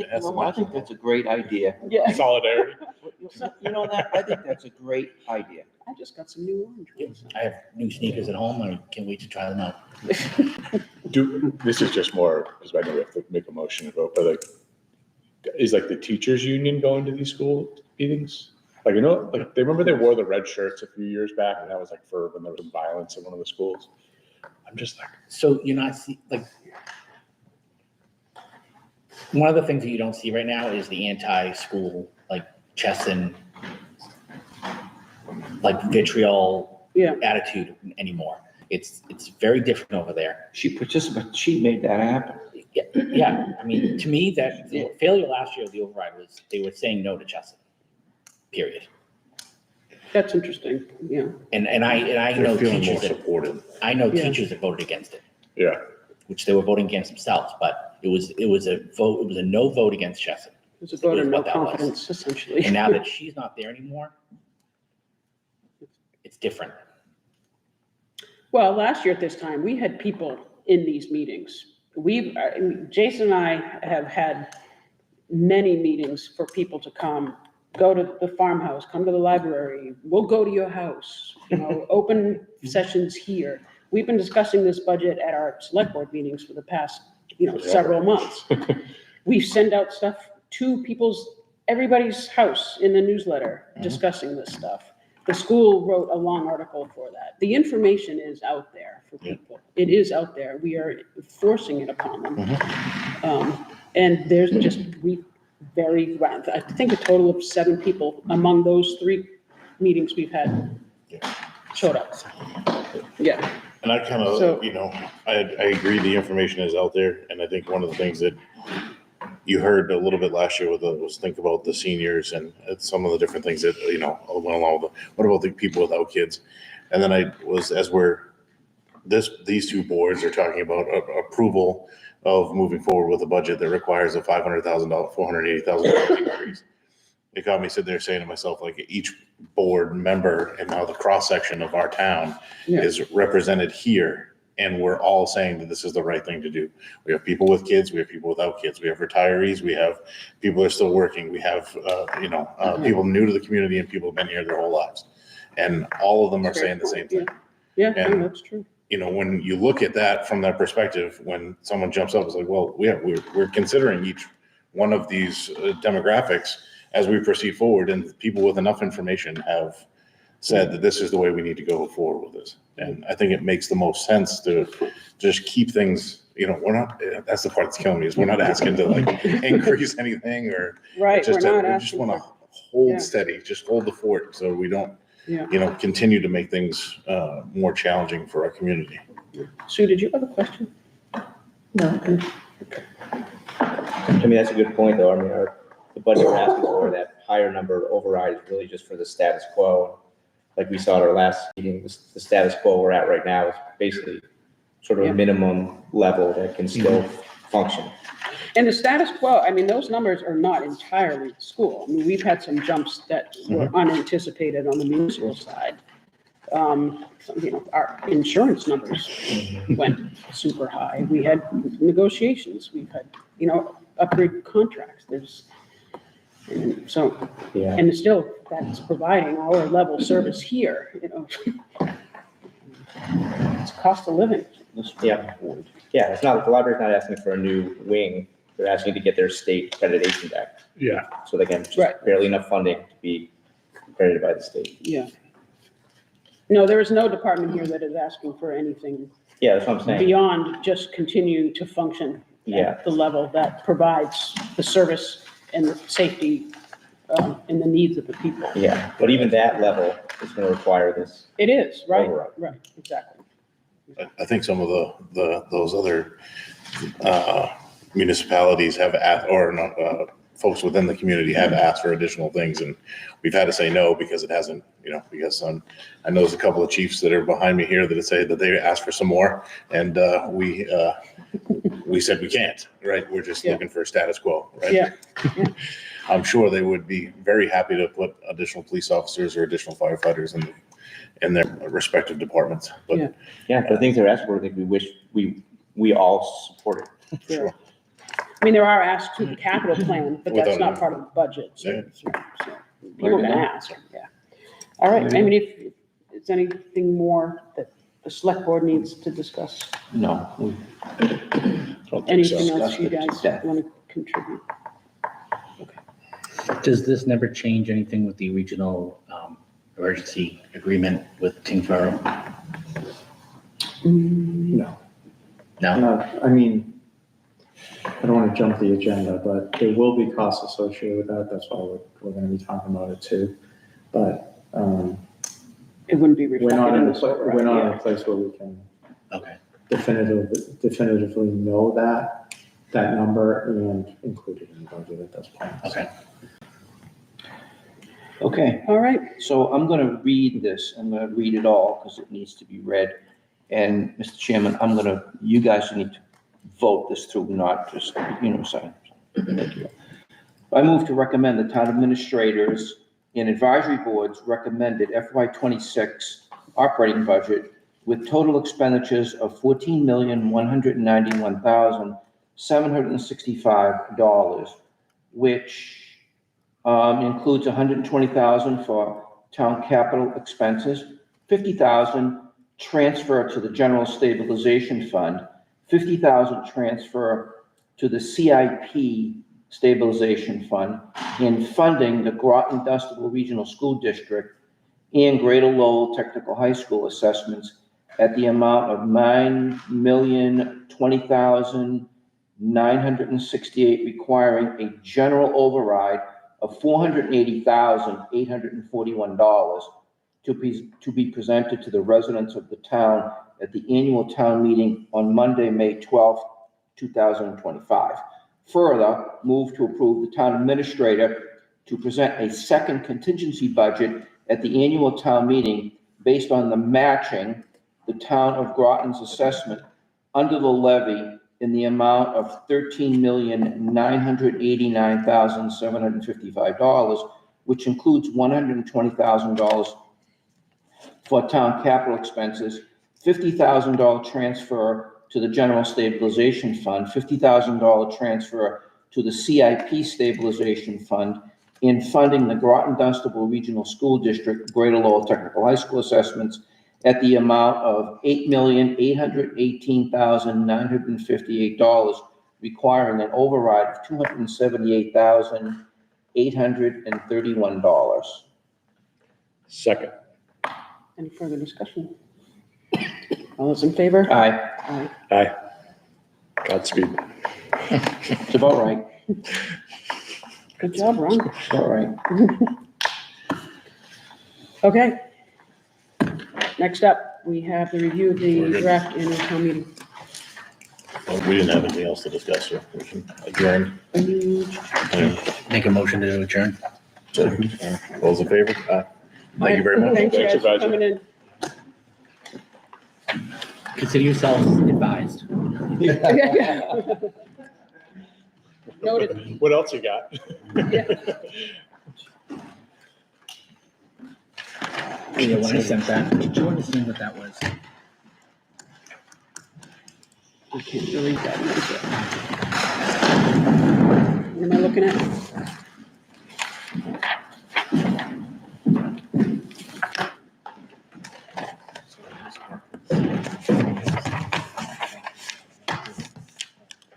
I think that's a great idea. Yeah. Solidarity. You know that, I think that's a great idea. I just got some new orange ones. I have new sneakers at home. I can't wait to try them out. This is just more, because I know we have to make a motion to vote, but like, is like the teachers union going to these school meetings? Like, you know, like, they remember they wore the red shirts a few years back, and that was like for when there was violence in one of the schools. I'm just like, So you're not like, one of the things that you don't see right now is the anti-school, like Chesson, like vitriol Yeah. attitude anymore. It's very different over there. She made that happen. Yeah, I mean, to me, that the failure last year of the override was they were saying no to Chesson, period. That's interesting, yeah. And I know they're feeling more teachers that, supported. I know Yeah. teachers that voted against it, Yeah. which they were voting against themselves, but it was a vote, it was a no vote against Chesson. There's a vote of Is no what that was. confidence, essentially. And now that she's not there anymore, it's different. Well, last year at this time, we had people in these meetings. Jason and I have had many meetings for people to come, go to the farmhouse, come to the library, we'll go to your house, open sessions here. We've been discussing this budget at our select board meetings for the past, several months. We send out stuff to everybody's house in the newsletter discussing this stuff. The school wrote a long article for that. The information is out there for people. It is out there. We are forcing it upon them. And there's just, I think a total of 7 people among those 3 meetings we've had showed up. Yeah. And I kind of, So- I agree the information is out there. And I think one of the things that you heard a little bit last year was think about the seniors and some of the different things that, went along with what about the people without kids? And then these 2 boards are talking about approval of moving forward with a budget that requires a $500,000, $480,000 increase. It got me sitting there saying to myself, like, each board member and now the cross-section of our town Yeah. is represented here. And we're all saying that this is the right thing to do. We have people with kids, we have people without kids, we have retirees, we have people that are still working, we have, people new to the community and people who've been here their whole lives. And all of them are saying the same thing. Yeah, And- that's true. When you look at that from that perspective, when someone jumps up, it's like, well, we're considering each one of these demographics as we proceed forward, and people with enough information have said that this is the way we need to go forward with this. And I think it makes the most sense to just keep things, we're not, that's the part that's killing me, is we're not asking to like increase anything or. Right, just we're not we just asking want for- to hold Yeah. steady, just hold the fort so we don't, Yeah. continue to make things more challenging for our community. Sue, did you have a question? No. I mean, that's a good point, though. I mean, the budget we're asking for, that higher number override is really just for the status quo. Like we saw at our last meeting, the status quo we're at right now is basically sort of a minimum level that can still function. And the status quo, I mean, those numbers are not entirely the school. I mean, we've had some jumps that were unanticipated on the municipal side. Our insurance numbers went super high. We had negotiations, we've had, upgrade contracts. And still that's providing our level service here, It's cost of living. Yeah. Yeah, it's not, the library's not asking for a new wing. They're asking to get their state accreditation back. yeah. So they can just Right. barely enough funding to be accredited by the state. Yeah. No, there is no department here that is asking for anything Yeah, that's what I'm saying. beyond just continuing to function Yeah. at the level that provides the service and the safety and the needs of the people. Yeah, but even that level is going to require this. It is, right, Override. right, exactly. I think some of those other municipalities have asked, or not, folks within the community have asked for additional things, and we've had to say no because it hasn't, because I know there's a couple of chiefs that are behind me here that say that they asked for some more, and we said we can't, right? We're just Yeah. looking for status quo, right? Yeah. I'm sure they would be very happy to put additional police officers or additional firefighters in their respective departments, but Yeah. Yeah, the things they're asking for, I think we wish we all supported. Yeah. I mean, there are asks to the capital plan, but that's Without not a- part of the budget, so, Yeah. so people can ask, yeah. All right, I mean, if it's anything more that the select board needs to discuss, No, we I don't think so. anything else you Discussed it to guys death. want to contribute? Does this never change anything with the regional emergency agreement with Tingsboro? No. No? I mean, I don't want to jump the agenda, but there will be costs associated with that. That's why we're going to be talking about it too. But It wouldn't be we're reflected not in in a, this we're override, not in yeah. a place where we can Okay. definitively know that number and include it in the budget at this point. Okay. Okay, All right, so I'm gonna read this, I'm gonna read it all, because it needs to be read. And, Mr. Chairman, you guys need to vote this through, not just, sign. Thank you. I move to recommend the town administrators and advisory boards recommended FY '26 operating budget with total expenditures of $14,191,765, which includes $120,000 for town capital expenses, $50,000 transfer to the general stabilization fund, $50,000 transfer to the CIP stabilization fund, and funding the Groton Dunstable Regional School District and Greater Lowell Technical High School assessments at the amount of $9,020,968, requiring a general override of $480,841 to be presented to the residents of the town at the annual town meeting on Monday, May 12th, 2025. Further, move to approve the town administrator to present a second contingency budget at the annual town meeting based on the matching the town of Groton's assessment under the levy in the amount of $13,989,755, which includes $120,000 for town capital expenses, $50,000 transfer to the general stabilization fund, $50,000 transfer to the CIP stabilization fund, in funding the Groton Dunstable Regional School District Greater Lowell Technical High School assessments at the amount of $8,818,958, requiring an override of $278,831. Second. any further discussion? All those in favor? Aye, Aye. Aye. Godspeed. it's about right, Good job, Ron. it's about right. Okay. Next up, we have the review of We're the good. draft annual town meeting. Well, we didn't have anything else to discuss, so we can adjourn. Make a motion to adjourn. All those in favor? Aye. Thank you very much. Thanks, Thanks, guys, for Advisor. coming in. Consider yourselves advised. Noted. What else you got? Yeah, when I sent that, did you understand what that was? I can't delete that. What am I looking at?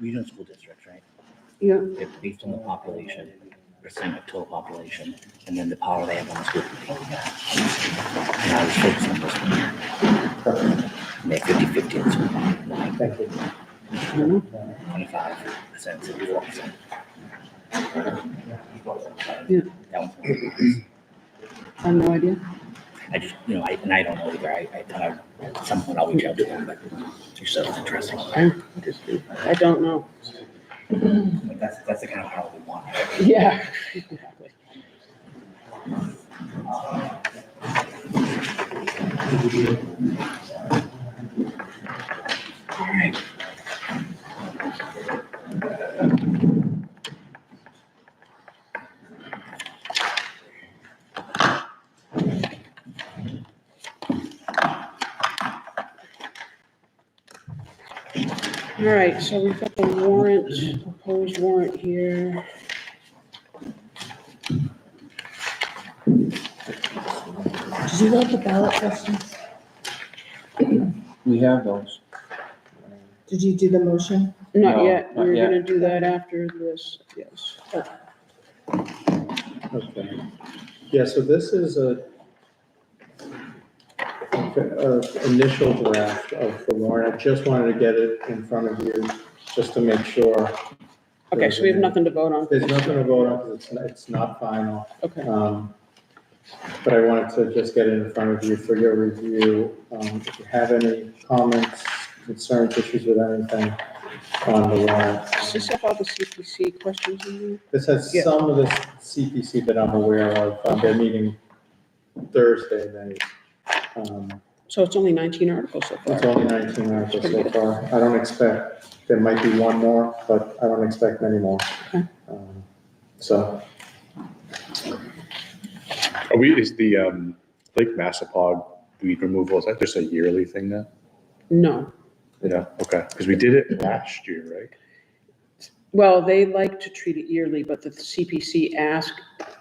Regional school districts, right? Yeah, They're based on the population, percent of total population, and then the power they have on the school committee. And I was focused on this one. And they're 50/50 in school. I don't know. 25%, 64%. Yeah. That one. I have no idea. I just, I don't know either. I thought at some point I'll reach out to them, but you said it's interesting. I don't know. Like, that's the kind of power we want. Yeah. Exactly. All right. All right, so we've got the warrant, proposed warrant here. Did you have the ballot questions? We have those. Did you do the motion? Not No, yet, not we're yet. gonna do that after this, yes. Okay. Yeah, so this is a initial draft of the warrant. I just wanted to get it in front of you, just to make sure. Okay, so we have nothing to vote on. There's nothing to vote on, because it's not final. Okay, But I wanted to just get it in front of you for your review. If you have any comments, concerns, issues with anything on the warrant. does this have all the CPC questions in there? This has Yeah. some of the CPC that I'm aware of. They're meeting Thursday night. So it's only 19 articles so It's far. only 19 articles so far. I don't expect, there might be one more, but I don't expect many more. Okay. So, Is the Lake Massapog weed removal, is that just a yearly thing now? No, Yeah, okay, because we did it last year, right? well, they like to treat it yearly, but the CPC ask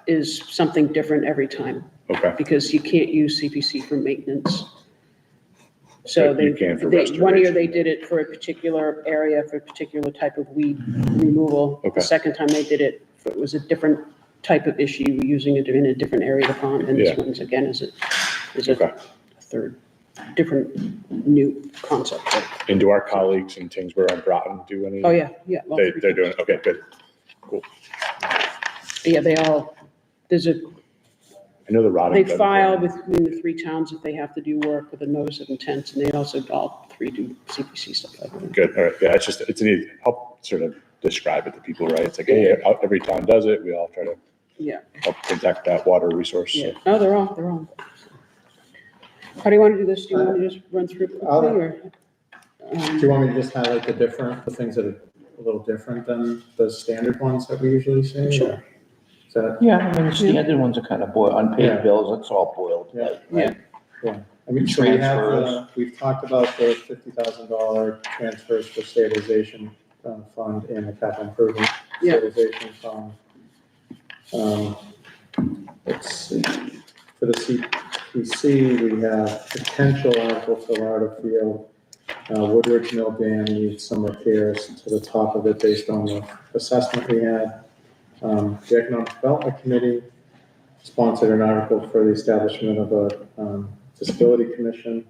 is something different every time, Okay, because you can't use CPC for maintenance. So But you can for one year restoration. they did it for a particular area, for a particular type of weed removal. Okay. The second time they did it, it was a different type of issue, using it in a different area of the pond, and this Yeah. one's again is Okay. a third, different new concept. and do our colleagues in Tingsboro and Groton do any? Oh, yeah, yeah. all three They're doing, times. okay, good. Yeah, they all, there's a, I know the Rodham. they does it. file between the three towns if they have to do work with a notice of intent, and they also, all three do CPC stuff like that. Good, all right, yeah, it's an easy, help sort of describe it to people, right? It's like, hey, every town does it, we all try to Yeah, help protect that water resource. yeah. No, they're all. How do you want to do this? Do you want to just run through quickly, or? do you want me to just highlight the things that are a little different than the standard ones that we usually see? Sure. Is that, Yeah, I mean, the standard ones are kind of boiled, Yeah. unpaid bills, it's all boiled, Yeah. right? I mean, so we have, Transfers. we've talked about the $50,000 transfers for stabilization fund and the capital improvement Yeah. stabilization fund. Let's see, for the CPC, we have potential article for Larder Field. Woodridge Mill Dam needs some repairs to the top of it based on the assessment we had. The Economic Development Committee sponsored an article for the establishment of a disability commission.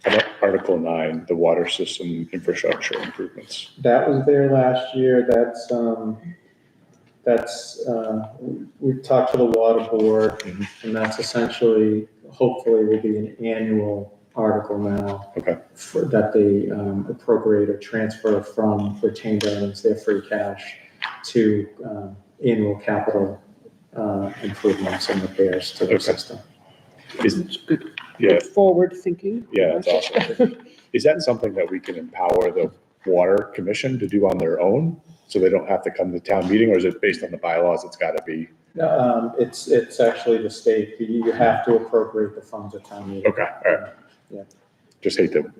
How about Article 9, the water system infrastructure improvements? That was there last year. We talked to the water board, and that's essentially, hopefully will be an annual article now. Okay. That they appropriate or transfer from retained earnings, their free cash, to annual capital improvements and repairs to the Okay. system. It's good, Yeah, good forward thinking. yeah, that's awesome. Is that something that we can empower the water commission to do on their own? So they don't have to come to town meeting, or is it based on the bylaws? It's gotta be, It's actually the state, you have to appropriate the funds at town meeting. okay, all right. Yeah. Just hate to,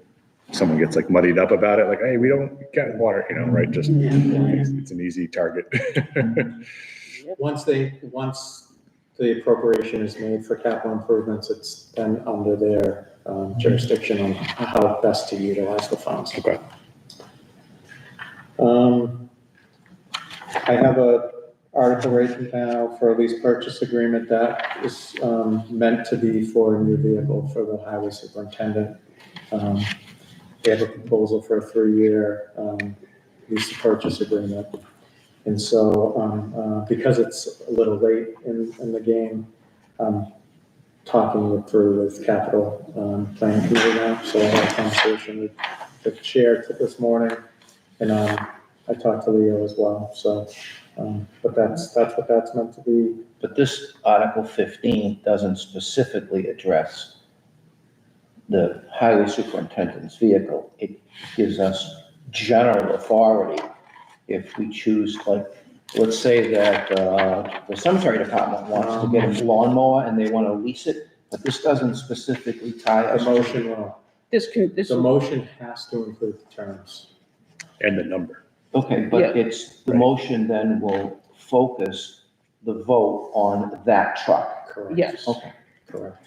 someone gets like muddied up about it, like, hey, we don't get water, right? Just, it's an easy target. Once the appropriation is made for capital improvements, it's then under their jurisdiction on how best to utilize the funds. Okay, I have a article right now for a lease purchase agreement that is meant to be for a new vehicle for the highway superintendent. They have a proposal for a 3-year lease purchase agreement. And so, because it's a little late in the game, I'm talking it through with capital planning committee now. So I had a conversation with the chair this morning, and I talked to Leo as well. So, but that's what that's meant to be. But this Article 15 doesn't specifically address the highway superintendent's vehicle. It gives us general authority if we choose, like, let's say that the cemetery department wants to get a lawnmower and they want to lease it, but this doesn't specifically tie The us. motion will. This can, this, The motion has to include the terms. And the number. Okay, Yeah. but it's, the Right. motion then will focus the vote on that truck. Correct. Yes, Okay, Correct.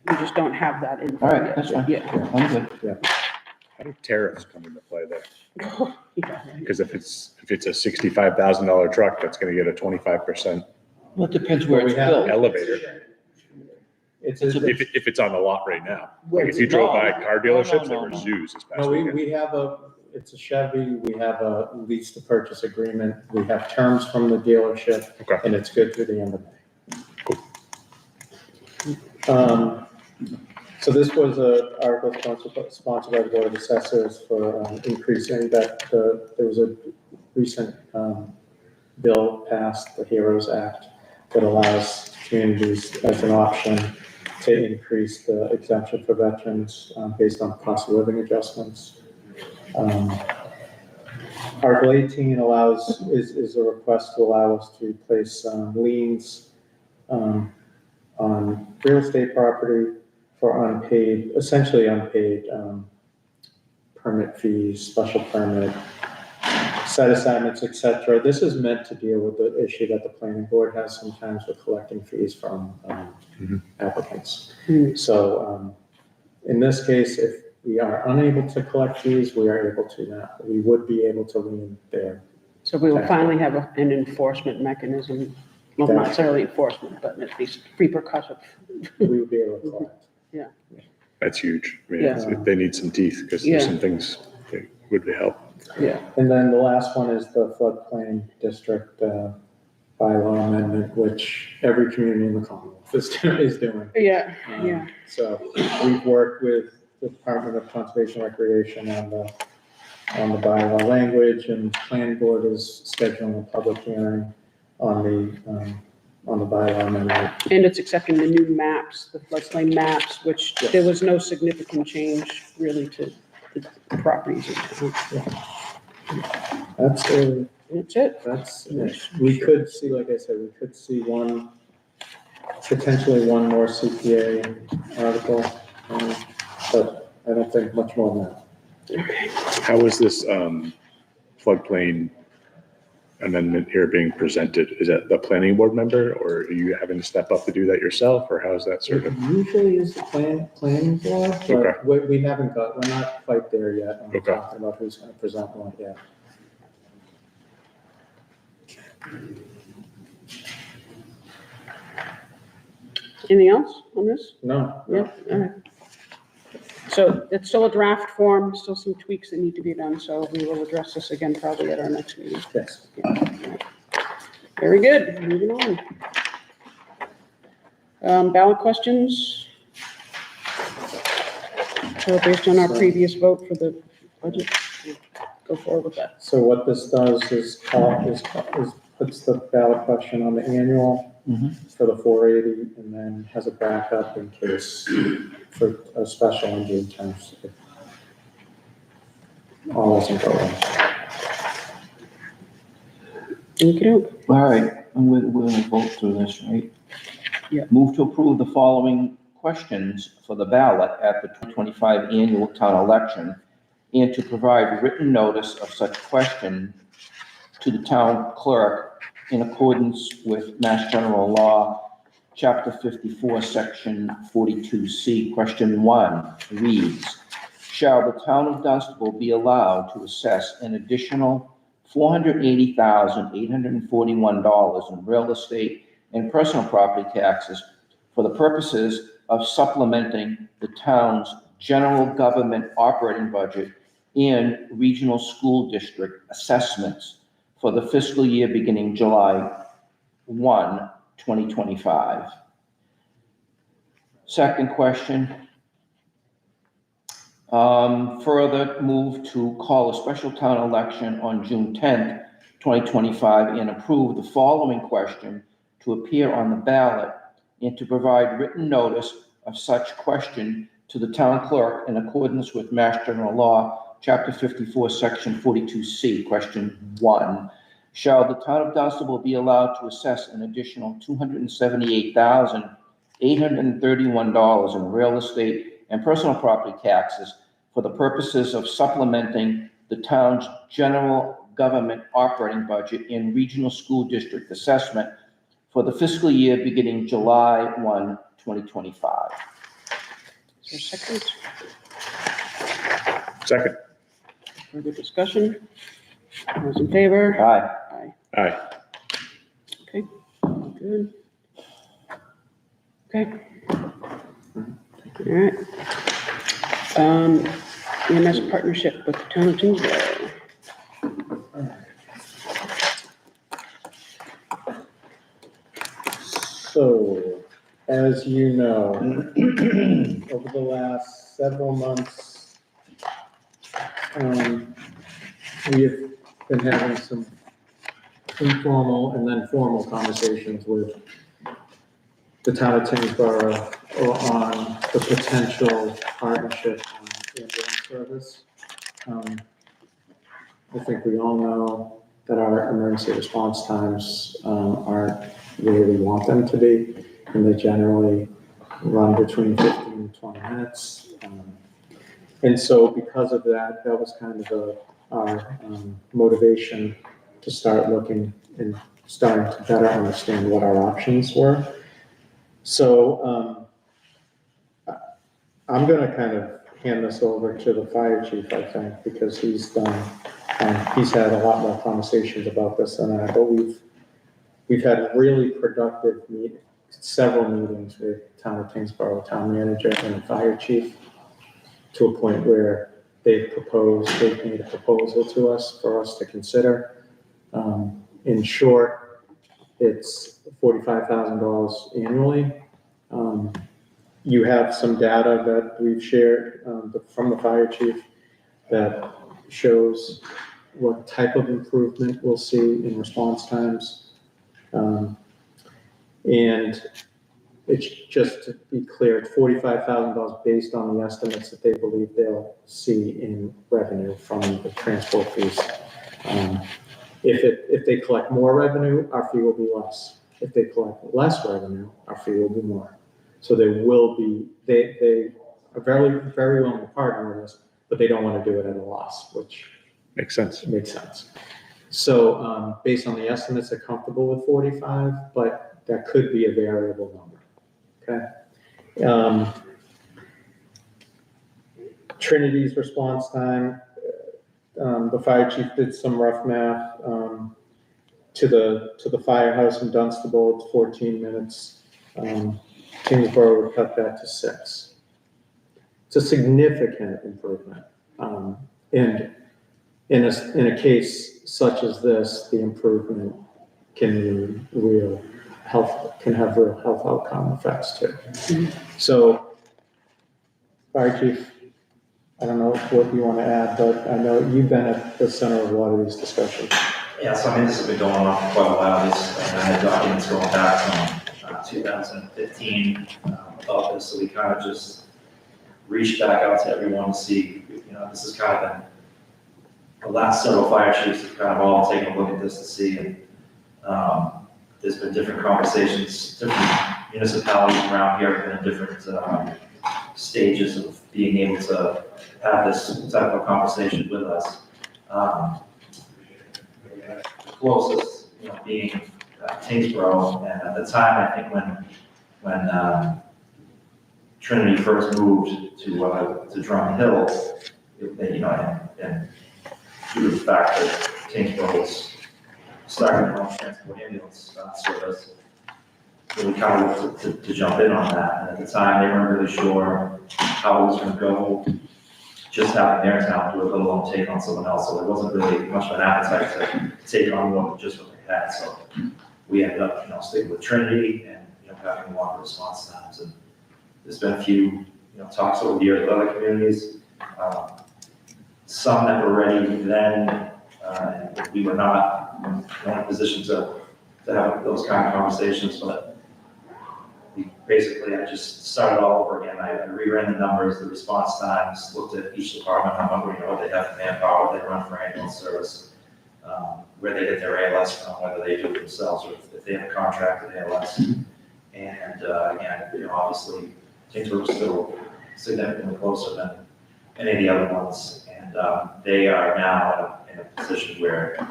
we just don't have that in. all right, that's fine. Yeah. I'm good. How do tariffs come into play there? Yeah, right. Because if it's a $65,000 truck, that's gonna get a 25% Well, it depends where Well, we it's have- built. elevator. It's, If it's on the lot right now. Like if you drove by car No, no, dealerships, there no, were no. zoos this past no, weekend. we have it's a Chevy, we have a lease to purchase agreement, we have terms from the dealership, Okay. and it's good through the end of May. So this was a article sponsored by the Board of Assessors for increasing that, there was a recent bill passed, the HEROES Act, that allows communities as an option to increase the exemption for veterans based on cost of living adjustments. Article 18 is a request to allow us to place liens on real estate property for unpaid, essentially unpaid permit fees, special permit, set assignments, et cetera. This is meant to deal with the issue that the planning board has sometimes with collecting fees from applicants. Hmm. So in this case, if we are unable to collect fees, we are able to now, we would be able to lien there. So we will finally have an enforcement mechanism, well, not necessarily enforcement, but at least repercussion. We would be able to collect. That's huge. I mean, Yeah. they need some teeth because Yeah. there's some things that would be help. Yeah, And then the last one is the floodplain district bylaw amendment, which every community in the Commonwealth is doing. yeah, yeah. So we've worked with the Department of Conservation and Recreation on the bylaw language, and planning board is scheduling a public hearing on the bylaw amendment. And it's accepting the new maps, the floodplain maps, which there was no significant change really to the properties in town. That's That's it. we could see, like I said, we could see potentially one more CPA article, but I don't think much more than that. How is this floodplain amendment here being presented? Is that the planning board member, or are you having to step up to do that yourself, or how's that sort It of? usually is the planning board, Okay. but we haven't we're not quite there yet. I'm Okay. talking about who's gonna present one yet. Anything else on this? No. Yeah, all right. So it's still a draft form, still some tweaks that need to be done, so we will address this again probably at our next meeting. Yes. Very good, moving on. Ballot questions? So based on our previous vote for the budget, we'll go forward with that. So what this does is puts the ballot question on the annual for the 480, and then has a backup in case for a special on June 10th. if all isn't going. Okey-doke. All right, and we'll vote through this, right? Yeah. Move to approve the following questions for the ballot at the 2025 annual town election, and to provide written notice of such question to the town clerk in accordance with Mass General Law, Chapter 54, Section 42C. Question 1 reads, shall the town of Dunstable be allowed to assess an additional $480,841 in real estate and personal property taxes for the purposes of supplementing the town's general government operating budget and regional school district assessments for the fiscal year beginning July 1, 2025? Second question. Further move to call a special town election on June 10th, 2025, and approve the following question to appear on the ballot, and to provide written notice of such question to the town clerk in accordance with Mass General Law, Chapter 54, Section 42C. Question 1, shall the town of Dunstable be allowed to assess an additional $278,831 in real estate and personal property taxes for the purposes of supplementing the town's general government operating budget and regional school district assessment for the fiscal year beginning July 1, 2025. Is there a second? Second. Further discussion? All those in favor? Aye. Aye. Aye. Okay, good. Okay. All right. EMS partnership with the town of Tingsboro. So, as you know, over the last several months, we have been having some informal and then formal conversations with the town of Tingsboro on the potential partnership on ambulance service. I think we all know that our emergency response times aren't where we want them to be, and they generally run between 15 and 20 minutes. And so because of that, that was kind of our motivation to start looking and starting to better understand what our options were. So I'm going to kind of hand this over to the fire chief, I think, because he's had a lot more conversations about this than I, but we've had really productive several meetings with town of Tingsboro, town manager and the fire chief, to a point where they've made a proposal to us for us to consider. In short, it's $45,000 annually. You have some data that we've shared from the fire chief that shows what type of improvement we'll see in response times. And it's just to be clear, it's $45,000 based on the estimates that they believe they'll see in revenue from the transport fees. If they collect more revenue, our fee will be less. If they collect less revenue, our fee will be more. So there will be, they are very, very willing to partner with us, but they don't want to do it at a loss, which Makes sense. makes sense. So based on the estimates, they're comfortable with 45, but that could be a variable number, okay? Trinity's response time, the fire chief did some rough math. To the firehouse in Dunstable, it's 14 minutes. Kingsborough would cut that to 6. It's a significant improvement. And in a case such as this, the improvement can have real health outcome effects too. So, fire chief, I don't know what you want to add, but I know you've been at the center of a lot of these discussions. Yeah, so I mean, this has been going on for quite a while. I had documents going back from 2015 about this, so we kind of just reached back out to everyone to see, this has kind of been, the last several fire chiefs have kind of all taken a look at this to see, and there's been different conversations, different municipalities around here have been in different stages of being able to have this type of conversation with us. The closest, being Tingsboro, and at the time, I think when Trinity first moved to Drum Hill, and due to the fact that Tingsboro was starting their own transport ambulance service, so we kind of looked to jump in on that. And at the time, they weren't really sure how it was going to go. Just having their town do a little and take on someone else, so there wasn't really much of an appetite to take on more than just what they had. So we ended up, sticking with Trinity and having longer response times. And there's been a few, talks over the years with other communities. Some that were ready then, and we were not in a position to have those kind of conversations, but I just started all over again. I reran the numbers, the response times, looked at each department, how much, what they have for manpower, what they run for ambulance service, where they get their ALS from, whether they do it themselves or if they have a contract with ALS. And again, obviously, things were still significantly closer than any of the other ones. And And they are now in a position where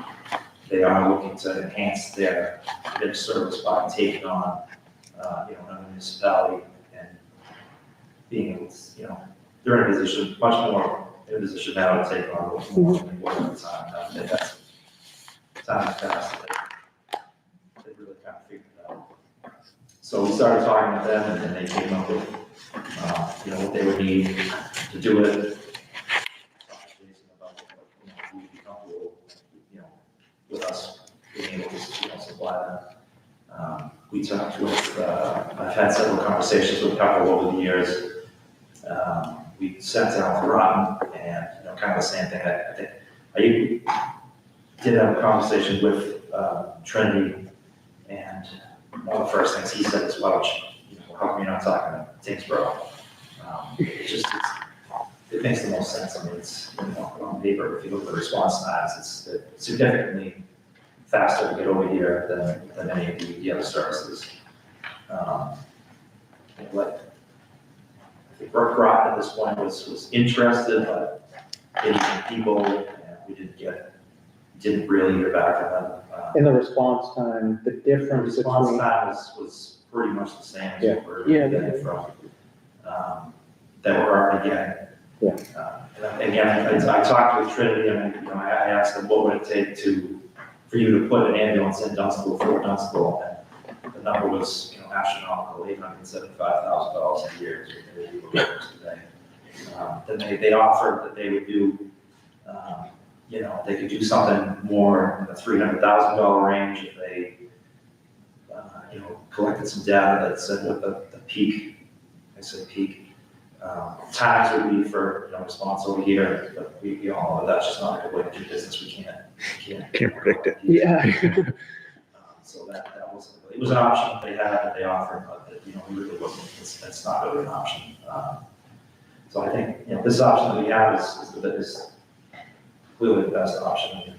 they are looking to enhance their service by taking on, another municipality and being able to, they're in a position, much more in a position now to take on more than they were at the time. I think that's time passed. They really kind of figured it out. So we started talking with them, and then they came up with, what they would need to do it. About what, we'd be comfortable, with us being able to, supply them. We talked with, I've had several conversations with a couple over the years. We sat down with Rotten, and, kind of the same thing. I think I did have a conversation with Trinity, and one of the first things he said is, well, how come you're not talking to Tingsboro? It makes the most sense. I mean, it's, on paper, if you look at the response times, it's significantly faster to get over here than any of the other services. Like, I think Groton at this point was interested, but getting people, and we didn't really hear back from them. In the response time, the The difference response between, time was pretty much the same as Yeah. what we're Yeah. getting from, that we're already getting. Yeah. And again, I talked with Trinity, and, I asked them, what would it take for you to put an ambulance in Dunstable, Fort Dunstable? And the number was, astronomical, $875,000 a year is what they were today. Then they offered that they would do, they could do something more in the $300,000 range if they, collected some data that said what the peak, I say peak, times would be for, response over here, but we all know that's just not a good way to do business. We Can't predict it. Yeah. So that wasn't, it was an option they had, that they offered, but, it really wasn't, it's not really an option. So I think, this option that we have is clearly the best option.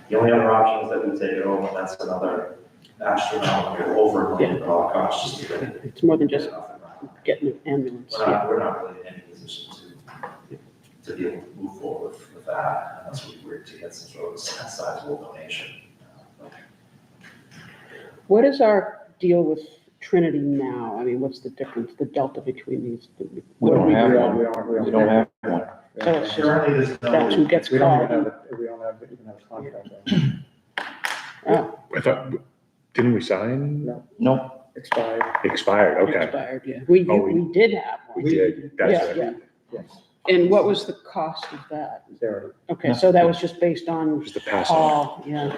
The only other option is that we take it over, and that's another astronomical over $1 million cost just to get it. It's more than just get it off and running. getting an ambulance. We're not really in any position to be able to move forward with that unless we were to get some sort of sizable donation. What is our deal with Trinity now? I mean, what's the difference, the delta between these? We don't have we one. don't We don't have one. So it's just, Currently, there's that's who no, gets We don't called. even have a contract. right? Oh, I thought, didn't we sign? No, Expired. Expired, okay. expired, yeah. We did have one. We did, that's Yeah, right. yeah. Yes, And what was the cost of that? zero. Okay, so that was just based on Just to pass on. call, yeah.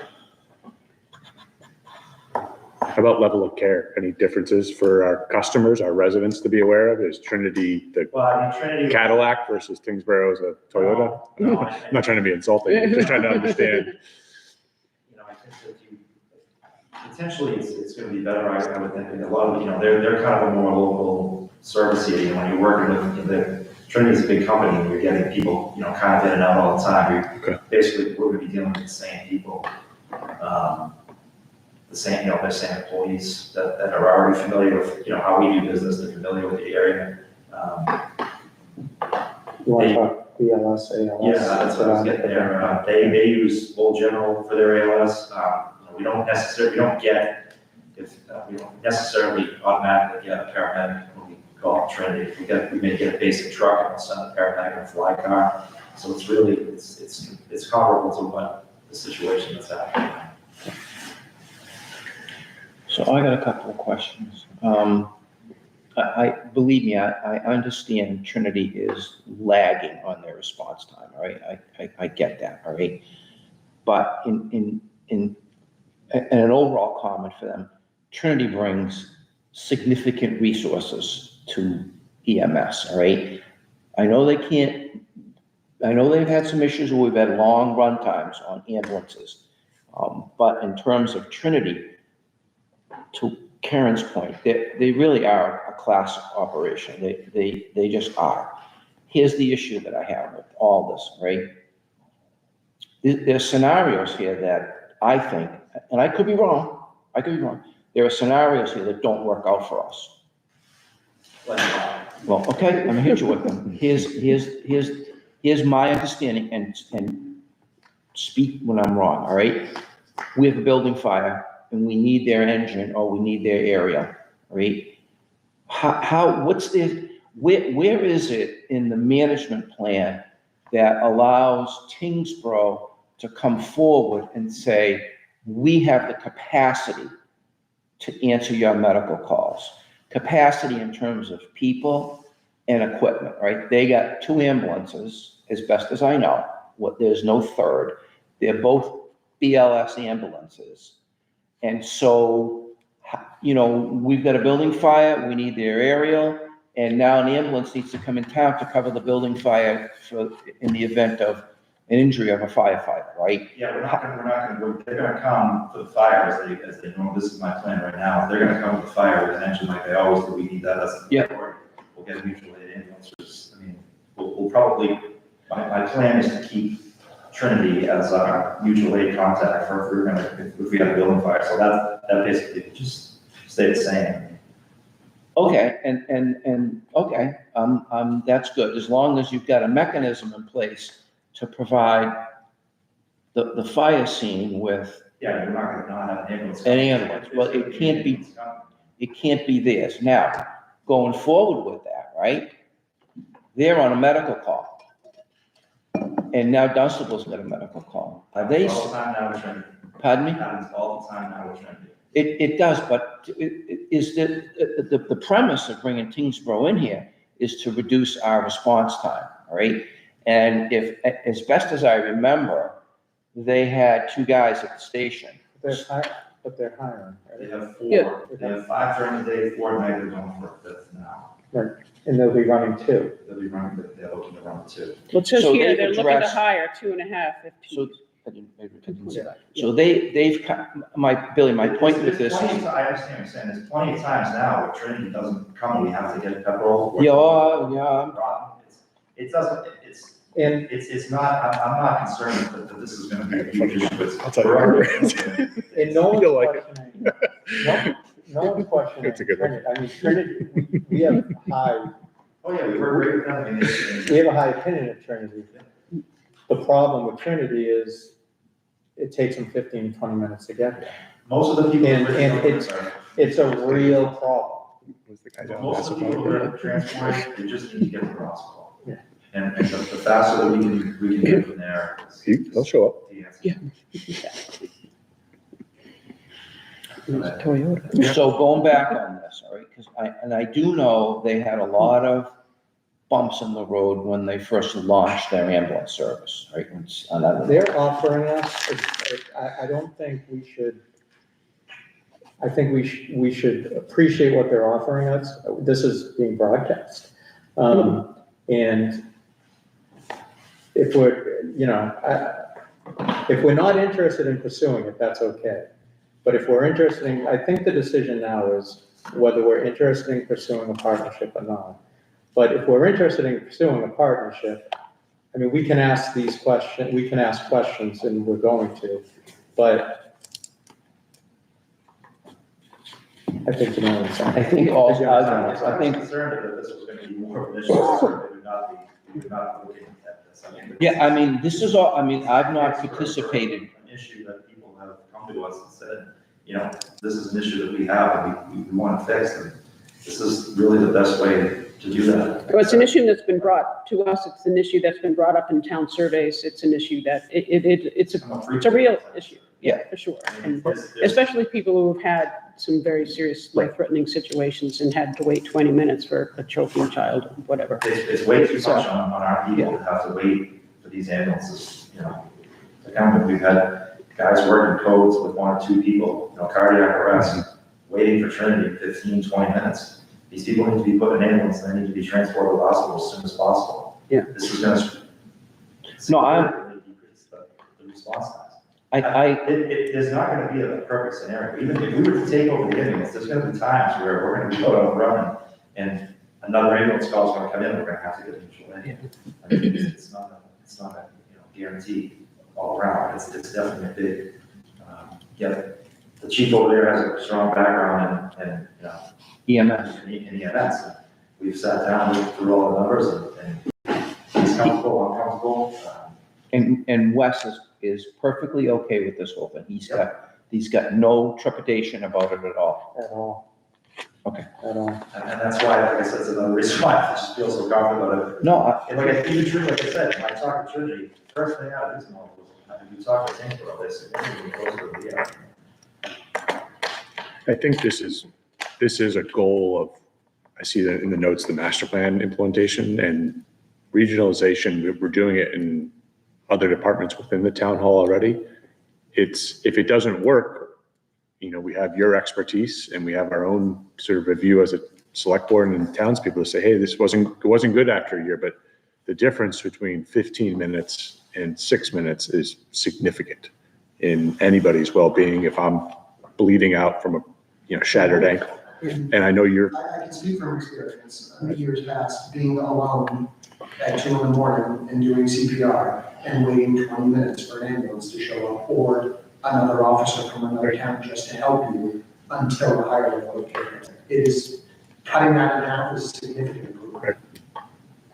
How about level of care? Any differences for our customers, our residents to be aware of? Is Trinity the well, I mean, Trinity. Cadillac versus Tingsboro's a Toyota? No, I'm not trying to be insulting, just trying to understand. I think that potentially it's gonna be better, I would think, and a lot of, they're kind of a more local service here, when you're working with, Trinity's a big company, and you're getting people, kind of in and out all the time. Okay. Basically, we're gonna be dealing with the same people, the same employees that are already familiar with, how we do business, they're familiar with the area. You want to talk BLS, ALS? Yeah, that's what I was getting there. They use Old General for their ALS. We don't necessarily automatically get a paramedic when we call Trinity. We may get a basic truck and we'll send a paramedic in a fly car. So it's really, it's comparable to what the situation that's happening. so I got a couple of questions. Believe me, I understand Trinity is lagging on their response time, all right? I get that, all right? But in an overall comment for them, Trinity brings significant resources to EMS, all right? I know they've had some issues where we've had long run times on ambulances. But in terms of Trinity, to Karen's point, they really are a class operation. They just are. Here's the issue that I have with all this, right? There's scenarios here that I think, and I could be wrong, there are scenarios here that don't work out for us. Like, Well, okay, I'm gonna hit you with them. Here's here's my understanding, and speak when I'm wrong, all right? We have a building fire, and we need their engine, or we need their aerial, right? What's the, where is it in the management plan that allows Tingsboro to come forward and say, we have the capacity to answer your medical calls? Capacity in terms of people and equipment, right? They got 2 ambulances, as best as I know. There's no third. They're both BLS ambulances. And so, you know, we've got a building fire, we need their aerial, and now an ambulance needs to come in town to cover the building fire in the event of an injury of a firefighter, right? Yeah, they're gonna come for the fire as they know, this is my plan right now, they're gonna come with the fire with an engine like they always do, we need that, that's the Yeah. priority. We'll get mutual aid ambulances, I mean, we'll probably, my plan is to keep Trinity as our mutual aid contact for if we're gonna, if we have a building fire, so that basically just stay the same. Okay, okay, that's good, as long as you've got a mechanism in place to provide the fire scene with Yeah, you're not gonna not have an ambulance. any ambulance. Well, it can't be theirs. Now, going forward with that, right? They're on a medical call. And now Dunstable's got a medical call. Are they, All the time now, we're trying to, pardon me? happens all the time now, we're trying to. It does, but is the premise of bringing Tingsboro in here is to reduce our response time, all right? And if, as best as I remember, they had 2 guys at the station. But they're hiring, They right? have Yeah. 4, they have 5 during the day, 4 at night, they're going for a 5th now. And they'll be running 2. They'll be running, they're looking to run 2. Well, it says So here, they've they're looking to addressed- hire 2.5 So, FTEs. I didn't see that. So they've, Billy, my point with this There's plenty is, of- I understand what you're saying, there's plenty of times now where Trinity doesn't come, we have to get pepperroll. yeah, It doesn't, And it's not, I'm not concerned that this is gonna be a huge issue. It's- I'll tell you what. And no You'll one's like questioning, no one's questioning It's a good one. Trinity. I mean, Trinity, we have high, Oh, yeah, we were great with them, I mean, we have a high opinion of Trinity. The problem with Trinity is it takes them 15, 20 minutes to get there. most of the people. And- who are and doing it's- this are- It's a real problem. Was the guy down Most of the people who are transporting, they just need to get to the hospital. Yeah. And the faster that we can get from there. He'll show up. Yeah. Toyota. so going back on this, all right, because I do know they had a lot of bumps in the road when they first launched their ambulance service, right? They're offering us, I don't think we should, I think we should appreciate what they're offering us. This is being broadcast. And if we're, you know, if we're not interested in pursuing it, that's okay. But if we're interested in, I think the decision now is whether we're interested in pursuing a partnership or not. But if we're interested in pursuing a partnership, I mean, we can ask these questions, we can ask questions and we're going to, but I think you know what I'm saying. I think all, I I think, concerned that this was gonna be more of an issue, so we would not be looking at this. I mean, yeah, I mean, this is all, I mean, I've not participated. An issue that people have come to us and said, you know, this is an issue that we have and we want to fix, and this is really the best way to do that. Well, it's an issue that's been brought to us. It's an issue that's been brought up in town surveys. It's an issue that it's a real issue. Yeah, for sure. And especially people who have had some very serious life-threatening situations and had to wait 20 minutes for a choking child, or whatever. It's way too much on our people to have to wait for these ambulances, you know. We've had guys working codes with 1 or 2 people, you know, cardiac arrest, waiting for Trinity 15, 20 minutes. These people need to be put in an ambulance, and they need to be transported to the hospital as soon as possible. Yeah. This is gonna. No, decrease the response times. There's There's not gonna be a perfect scenario. Even if we were to take over the ambulance, there's gonna be times where we're gonna be put on a run and another ambulance call is gonna come in, we're gonna have to get mutual aid. I mean, it's not a, you know, guarantee all around. It's definitely a big, the chief over there has a strong background in, you know, EMS. in EMS. We've sat down, looked through all the numbers and he's comfortable, I'm comfortable. And Wes is perfectly okay with this whole thing. He's got no trepidation about it at all. At all. Okay. At all. And that's why, like I said, it's another reason why I just feel so confident about it. No, And like, even Trinity, like I said, when I talk to Trinity, first thing out is, if you talk to Tingsboro, they significantly closer to the air. I think this is a goal of, I see that in the notes, the master plan implementation and regionalization. We're doing it in other departments within the town hall already. If it doesn't work, we have your expertise and we have our own sort of review as a select board and townspeople to say, hey, it wasn't good after a year, but the difference between 15 minutes and 6 minutes is significant in anybody's well-being. If I'm bleeding out from a shattered ankle, and I know you're. I can speak from experience, years past, being alone at 2 a.m. and doing CPR and waiting 20 minutes for an ambulance to show up, or another officer from another town just to help you until the higher level of care. It is, cutting that in half is a significant improvement.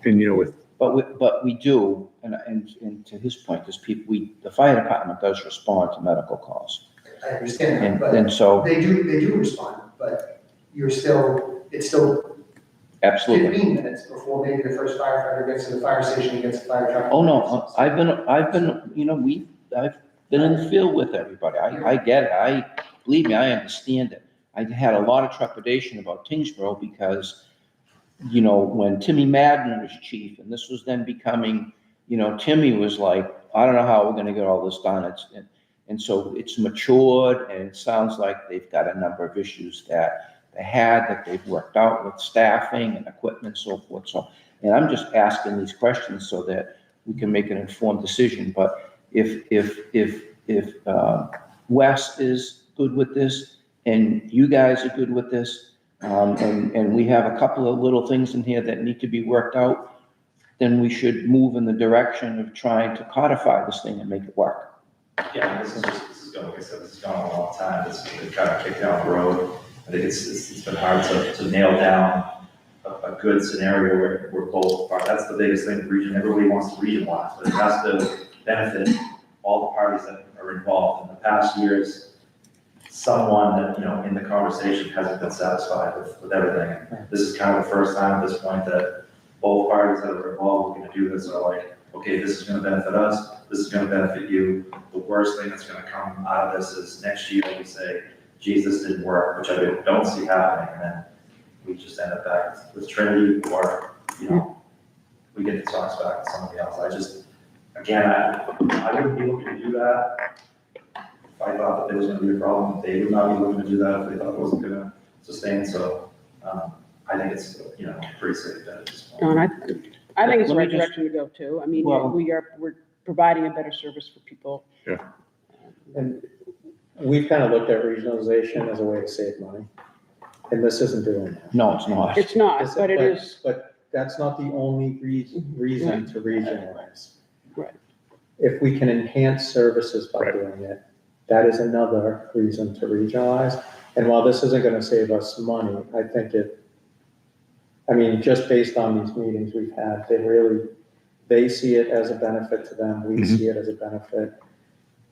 And with. but we do, and to his point, the fire department does respond to medical calls. I understand that, And but so, they do respond, but it's still absolutely. 15 minutes before maybe the first firefighter gets to the fire station and gets a fire truck. Oh, no, I've been, I've been in the field with everybody. I get it. Believe me, I understand it. I had a lot of trepidation about Tingsboro because, when Timmy Madden was chief, and this was then becoming, Timmy was like, I don't know how we're gonna get all this done. And so it's matured, and it sounds like they've got a number of issues that they've worked out with staffing and equipment and so forth. So, and I'm just asking these questions so that we can make an informed decision. But if Wes is good with this and you guys are good with this, and we have a couple of little things in here that need to be worked out, then we should move in the direction of trying to codify this thing and make it work. Yeah, this is going, like I said, this has gone a long time. They've kind of kicked down the road. I think it's been hard to nail down a good scenario where both parties, that's the biggest thing, everybody wants to regionalize, but it has to benefit all the parties that are involved. In the past years, someone that, in the conversation hasn't been satisfied with everything. This is kind of the first time at this point that both parties that are involved looking to do this are like, okay, this is gonna benefit us, this is gonna benefit you. The worst thing that's gonna come out of this is next year we say, geez, this didn't work, which I don't see happening, and then we just end up back with Trinity, or, we get the talks back with somebody else. I wouldn't be looking to do that. If I thought that there was gonna be a problem, they would not be looking to do that if they thought it wasn't gonna sustain, so, I think it's, pretty safe bet at this point. No, and I think it's the Let me right just- direction to go too. I mean, Well- we're providing a better service for people. And we've kind of looked at regionalization as a way to save money, and this isn't doing that. No, it's not. It's not, but it is, But that's not the only reason to regionalize. Right. If we can enhance services by Right. doing it, that is another reason to regionalize. And while this isn't gonna save us money, I think just based on these meetings we've had, they see it as a benefit to them, we see it as a benefit.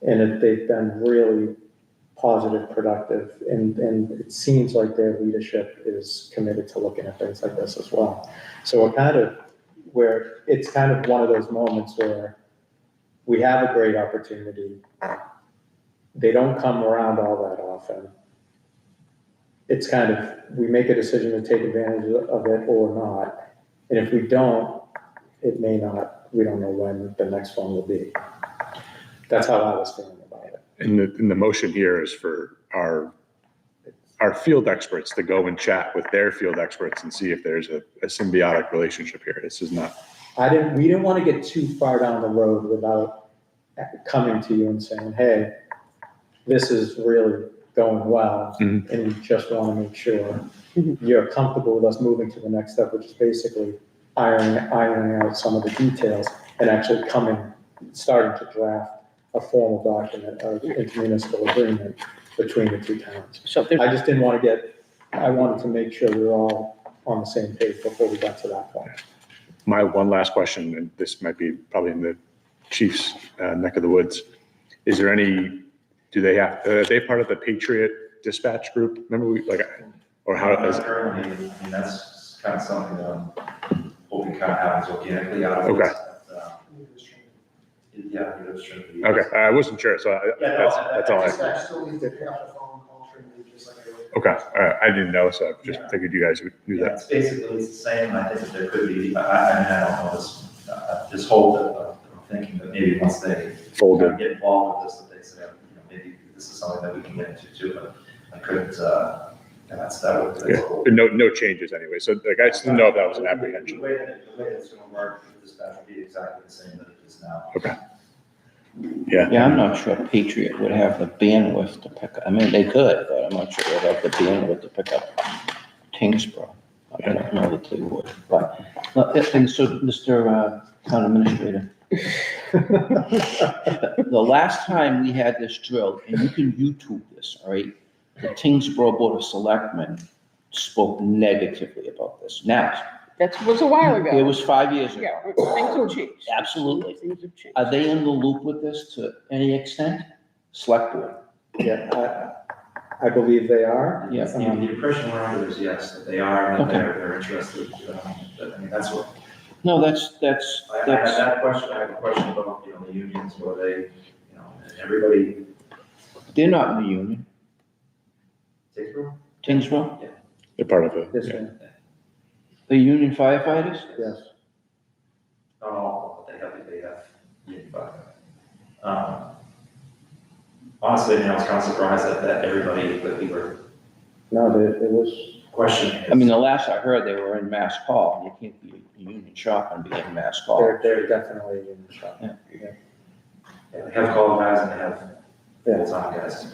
And they've been really positive, productive, and it seems like their leadership is committed to looking at things like this as well. So it's kind of one of those moments where we have a great opportunity. They don't come around all that often. It's kind of, we make a decision to take advantage of it or not. And if we don't, it may not, we don't know when the next one will be. That's how I was feeling about it. And the motion here is for our field experts to go and chat with their field experts and see if there's a symbiotic relationship here. This is not. We didn't want to get too far down the road without coming to you and saying, hey, this is really going well. Mhm. And we just want to make sure you're comfortable with us moving to the next step, which is basically ironing out some of the details and actually starting to draft a formal document of intermunicipal agreement between the two towns. so there's, I just didn't want to I wanted to make sure we were all on the same page before we got to that point. My one last question, and this might be probably in the chief's neck of the woods. Is there any, are they part of the Patriot dispatch group? Remember or how is it? Currently, I mean, that's kind of something that I'm hoping kind of happens organically out of it. Okay. Yeah, it was Trinity. Okay, I wasn't sure, so that's all I. I still need to pick up the phone, call Trinity, just like I. Okay, all right, I didn't know, so I just figured you guys would do Yeah, that. it's basically the same. I think that there could be, I mean, I don't know, this hope that I'm thinking that maybe once they Fold kind it. of get involved with this, that they say, maybe this is something that we can get into too, but I couldn't, and that's Yeah, but no changes anyway, so like, I just didn't know if that was an The apprehension. way that it's gonna work, the dispatch will be exactly the same that it is now. Okay. Yeah, Yeah, I'm not sure Patriot would have the bandwidth to pick up, I mean, they could, but I'm not sure they'd have the bandwidth to pick up Tingsboro. I don't know that they would, but, and so, Mr. Town Administrator. The last time we had this drilled, and you can YouTube this, all right? The Tingsboro Board of Selectmen spoke negatively about this. Now, That was a while ago. it was 5 years ago. Yeah, things have changed. Absolutely. Things have changed. Are they in the loop with this to any extent? Select Board? Yeah, I believe they are. Yeah. The impression we're under is yes, that they are, and that Okay. they're interested, but I mean, that's what, No, that's, I had that question, I have a question about, the unions, where they, and everybody, they're not in the union. Tingsboro? Tingsboro? they're part of it. Yes, Yeah. ma'am. The union firefighters? Yes. Not all, but they have, union honestly, I was kind of surprised that everybody, that we were No, it was, questioning. I mean, the last I heard, they were in Mass Hall. You can't be a union shop and be in Mass Hall. they're definitely in the shop. Yeah. Yeah, they have call guys and they have Yeah. full-time guys, it's a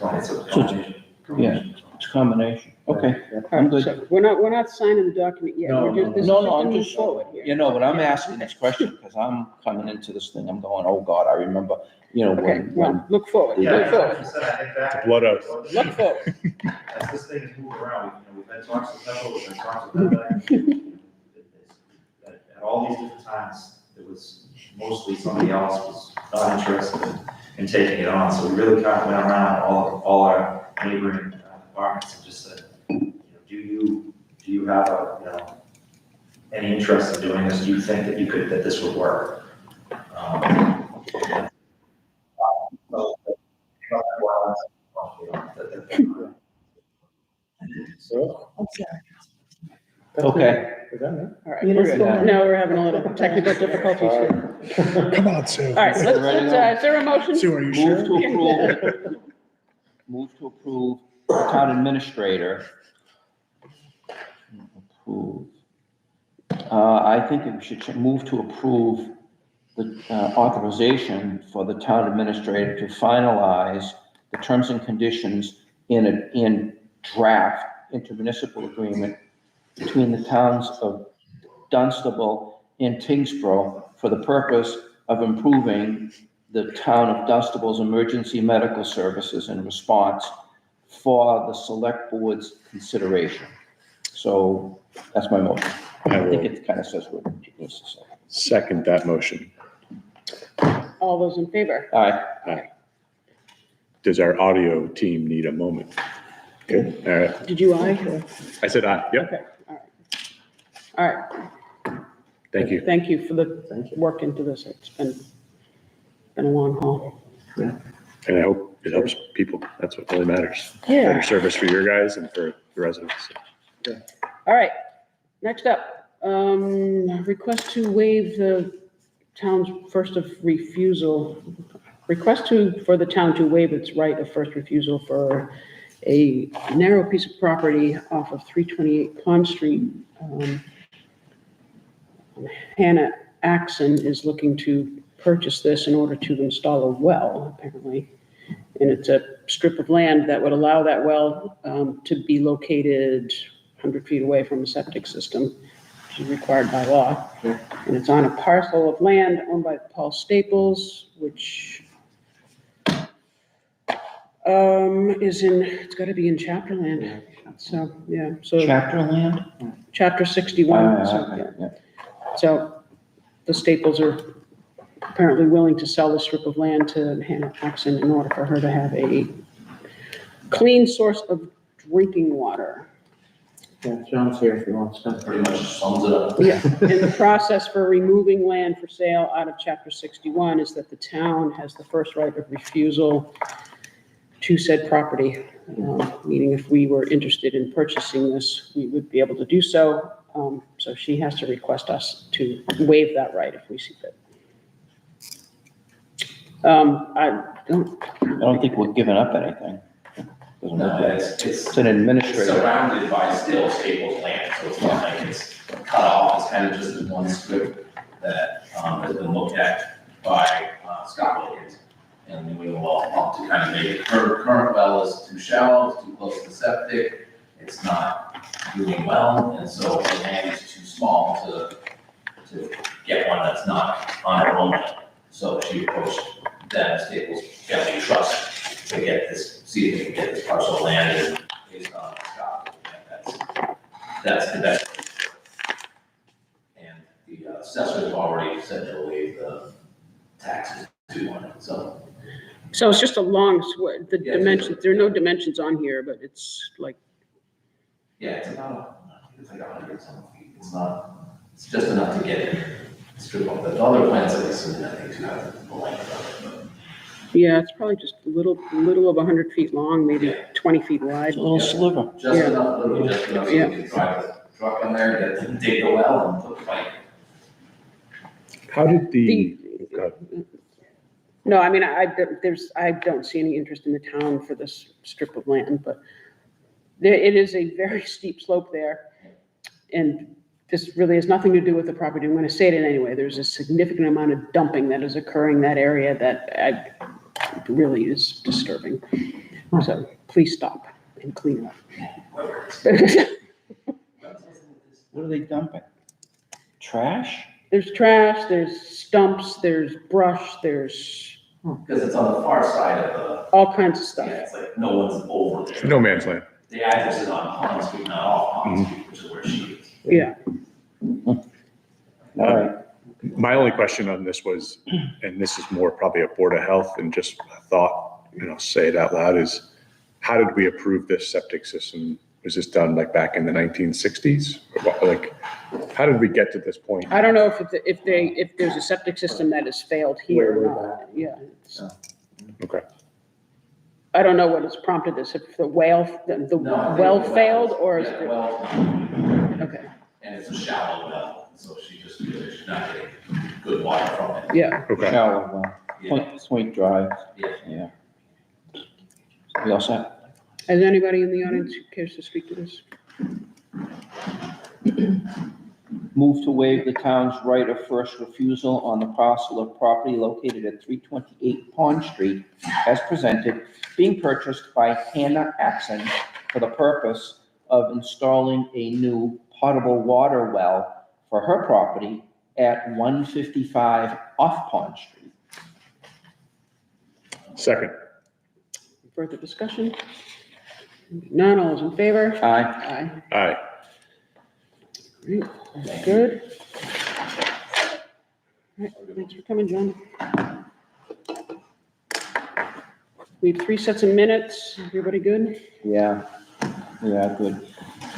combination. Yeah, it's a combination. Okay, Yeah. I'm good. So we're not signing the document yet. No, We're just- no, this is No, just no, a I'm move just, forward here. you know, but I'm asking this question because I'm coming into this thing, I'm going, oh God, I remember, Okay, when, well, look forward, Yeah, look like forward, I said, I think that. Blood oath. look forward. As this thing has moved around, we've had talks with Temple, we've had talks with them. At all these different times, it was mostly somebody else was not interested in taking it on. So we really kind of went around all our neighboring departments and just said, do you have any interest in doing this? Do you think that this would work? So. I'm sorry. Okay. Is that it? All right, we're good. No, we're having a little technical difficulties here. Come on, Sue. All right, is there a motion? Sue, are you Move sure? to approve, move to approve the town administrator. Approve. I think we should move to approve the authorization for the town administrator to finalize the terms and conditions in draft intermunicipal agreement between the towns of Dunstable and Tingsboro for the purpose of improving the town of Dunstable's emergency medical services and response for the select board's consideration. So that's my motion. I I think will it kind of says what it needs to say. second that motion. All those in favor? All right, Does our audio team need a moment? Good, all right. Did you aye? I said aye, yep, Okay, all right. All right, thank you. thank you for the work into this. It's been a long haul. And I hope it helps people. That's what really matters. Yeah. Better service for your guys and for the residents. All right, next up, request to waive the town's first of refusal. For the town to waive its right of first refusal for a narrow piece of property off of 328 Pond Street. Hannah Axon is looking to purchase this in order to install a well, apparently. And it's a strip of land that would allow that well to be located 100 feet away from a septic system, which is required by law. And it's on a parcel of land owned by Paul Staples, which it's got to be in chapter land. So, yeah, so chapter land? chapter 61. So, Okay, yeah. yeah. So the Staples are apparently willing to sell the strip of land to Hannah Axon in order for her to have a clean source of drinking water. Yeah, John's here if you want to. Pretty much sums it up. Yeah, and the process for removing land for sale out of Chapter 61 is that the town has the first right of refusal to said property. Meaning if we were interested in purchasing this, we would be able to do so. So she has to request us to waive that right if we see fit. I don't think we're giving up anything. Doesn't look No, like it's It's an administrative. surrounded by still Staples land, so it's not like it's cut off, it's kind of just this one strip that, has been looked at by, Scott Wilkins. And we will up to kind of make it, her current well is too shallow, it's too close to septic, it's not doing well, and so the land is too small to get one that's not on her own land. So she approached them, Staples Family Trust, to get this, see if they can get this parcel of land and based on Scott. That's the best. And the assessors have already said they'll waive the taxes to on it, so. So it's just a long, the Yeah. dimensions, there are no dimensions on here, but it's like, Yeah, it's about, it's like 100 some feet, it's just enough to get it. Strip off the other plants that we submitted, I think, to have the length of it, yeah, it's probably just a little of 100 feet long, maybe 20 feet wide. A little sliver. but just Yeah. enough, literally just enough so Yeah. we can drive the truck in there, dig the well and put the pipe. How did The- go ahead. No, I mean, I don't see any interest in the town for this strip of land, but it is a very steep slope there. And this really has nothing to do with the property. I'm going to say it in anyway. There's a significant amount of dumping that is occurring in that area that really is disturbing. So please stop and clean up. What are they dumping? Trash? There's trash, there's stumps, there's brush, there's Because it's on the far side of all kinds of the, stuff. yeah, it's like no one's over there. No man's land. The address is on Pond Street, not off Pond Street, which is where she is. Yeah, All right. My only question on this was, and this is more probably a Board of Health and just a thought, say it out loud, is how did we approve this septic system? Was this done like back in the 1960s? Like, how did we get to this point? I don't know if there's a septic system that has failed here or not. Yeah. Okay. I don't know what has prompted this, if the well, the No, I think well the failed or is Yeah, it? well, Okay, and it's a shallow well, so she just feels she's not getting good water from it. yeah. Okay. Shallow well. Yeah, Point Drive, yeah. yeah. We all set? Is anybody in the audience who cares to speak to this? Move to waive the town's right of first refusal on the parcel of property located at 328 Pond Street as presented, being purchased by Hannah Axon for the purpose of installing a new potable water well for her property at 155 off Pond Street. Second. Further discussion? None, all those in favor? Aye. Aye. Aye. Great, good. All right, thanks for coming, John. We have 3 sets of minutes. Everybody good? Yeah, good.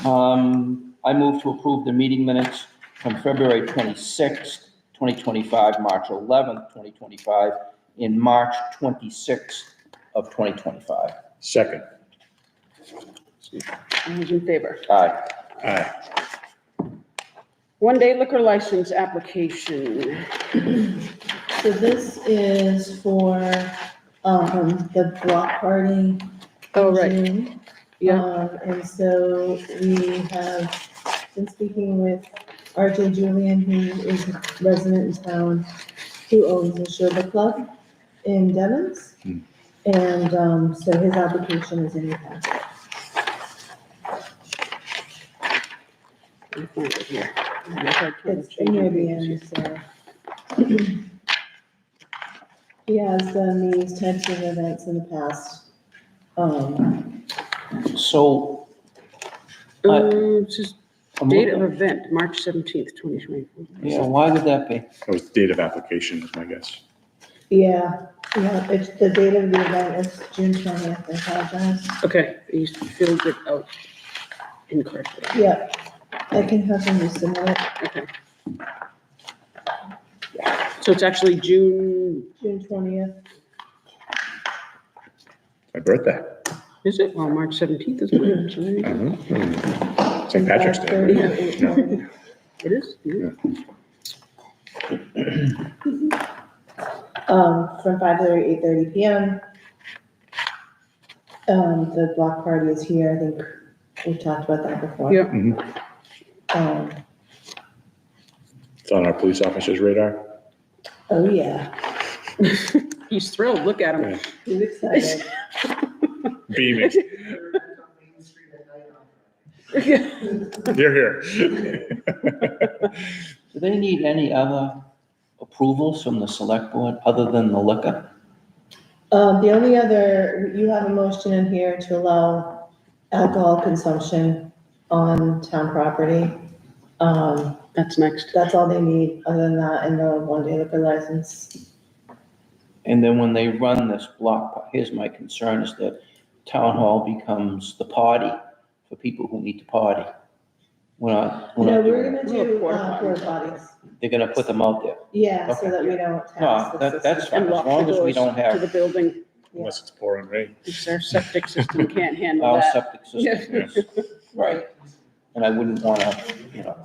I move to approve the meeting minutes from February 26th, 2025, March 11th, 2025, and March 26th of 2025. Second. All those in favor? Aye. Aye. One-day liquor license application. So this is for, the block party. Oh, in right. June. Yeah, And so we have been speaking with RJ Julian, who is a resident in town, who owns the Sherba Club in Devon's. Hmm. And, so his application is in your packet. I find it here. I've had trouble It's near the changing end, so. He has done these types of events in the past. So, pages. Just I'm Date of looking- event, March 17th, 2024. Yeah, why would that be? That was date of application is my guess. Yeah, it's, the date of the event is June 20th, I apologize. Okay, you filled it out incorrectly. Yeah, I can have them resubmit it, Okay. So it's actually June, June 20th. My birthday. is it? Well, March 17th is mine. Sorry. St. Patrick's Day. 5:30 right? to 8:30. It is? Yeah. From 5:30 to 8:30 PM. The block party is here, I think we talked about that before. Yeah. Um, It's on our police officer's radar. oh yeah, He's thrilled. Look at him. he's excited. Beaming. Main Street at night on You're here. Do they need any other approvals from the select board other than the liquor? The only other, you have a motion in here to allow alcohol consumption on town property. That's next. That's all they need, other than that, and the one-day liquor license. And then when they run this block, here's my concern is that town hall becomes the party for people who need to party. We're not No, doing we're it. gonna do, Porta porta potties, They're gonna put them out there. yeah, so Okay. that we don't No, tax the that's system. fine, And as lock the long as we doors don't to have the building. Unless it's pouring rain. Because our septic system can't handle our that. septic system. is- Right. And I wouldn't wanna, you know,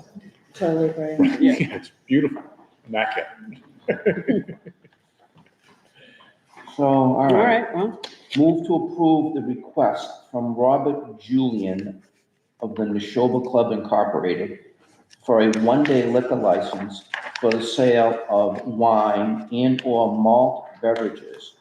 Totally agree. Yeah. It's beautiful. Immaculate. so, all All right. right, well, Move to approve the request from Robert Julian of the Neshoba Club Incorporated for a one-day liquor license for the sale of wine and/or malt beverages